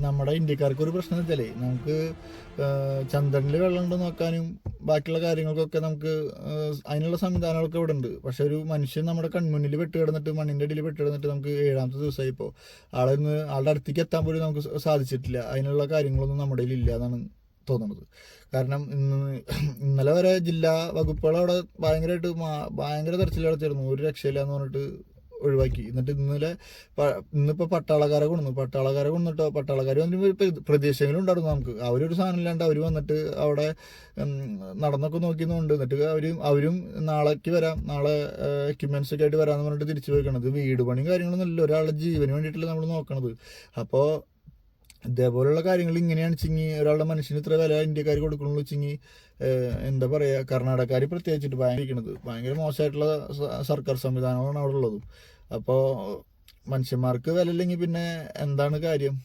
നമ്മുടെ ഇന്ത്യക്കാർക്ക് ഒരു പ്രശ്നം വെച്ചാലേ, നമുക്ക് ചന്ദ്രനിൽ വെള്ളം ഉണ്ടോ നോക്കാനും ബാക്കിയുള്ള കാര്യങ്ങൾക്കൊക്കെ നമുക്ക് അതിനുള്ള സംവിധാനങ്ങളൊക്കെ ഇവിടെ ഉണ്ട്. പക്ഷെ ഒരു മനുഷ്യൻ നമ്മുടെ കൺമുന്നിൽ പെട്ടുകിടന്നിട്ട്, മണ്ണിൻ്റെ അടിയിൽ പെട്ടുകിടന്നിട്ട് നമുക്ക് 7ാമത്തെ ദിവസമായി ഇപ്പോൾ ആളുടെ അടുത്തേക്ക് എത്താൻ പോലും നമുക്ക് സാധിച്ചിട്ടില്ല. അതിനുള്ള കാര്യങ്ങളൊന്നും നമ്മുടെ കയ്യിൽ ഇല്ല എന്നാണ് തോന്നുന്നത്. കാരണം ഇന്നലെ വരെ ജില്ലാ വകുപ്പുകൾ അവിടെ ഭയങ്കര തെരച്ചിൽ നടത്തിയിരുന്നു. ഒരു രക്ഷയില്ല എന്ന് പറഞ്ഞിട്ട് ഒഴിവാക്കി. എന്നിട്ട് ഇന്നിപ്പോൾ പട്ടാളക്കാരെ കൊണ്ടിട്ടോ പട്ടാളക്കാർ വന്നിട്ട് പ്രദേശങ്ങളും ഉണ്ടായിരുന്നു. നമുക്ക് അവരൊരു സാധനം ഇല്ലാണ്ട് അവർ വന്നിട്ട് അവിടെ നടന്നൊക്കെ നോക്കിയെന്നുണ്ട്. എന്നിട്ട് അവരും നാളേക്ക് വരാം, നാളെ എക്യുപ്മെൻറ്റ്സ് ഒക്കെ ആയിട്ട് വരാമെന്ന് പറഞ്ഞിട്ട് തിരിച്ചു പോയിക്കണത്. വീട് പണിയും കാര്യങ്ങളൊന്നും ഇല്ല, ഒരാളുടെ ജീവന് വേണ്ടിയിട്ടല്ല നമ്മൾ നോക്കണത്. അപ്പോൾ ഇതേപോലെയുള്ള കാര്യങ്ങൾ ഇങ്ങനെയാണ് ചിങ്ങി ഒരാളുടെ മനുഷ്യന് ഇത്ര വില ഇന്ത്യക്കാർ കൊടുക്കണമെന്ന് വെച്ചിങ്ങി എന്താ പറയുക, കർണാടകക്കാർ പ്രത്യേകിച്ചിട്ട് ഭയങ്കര മോശമായിട്ടുള്ള സർക്കാർ സംവിധാനങ്ങളാണ് അവിടെ ഉള്ളത്. അപ്പോൾ മനുഷ്യന്മാർക്ക് വില ഇല്ലെങ്കിൽ പിന്നെ എന്താണ് കാര്യം?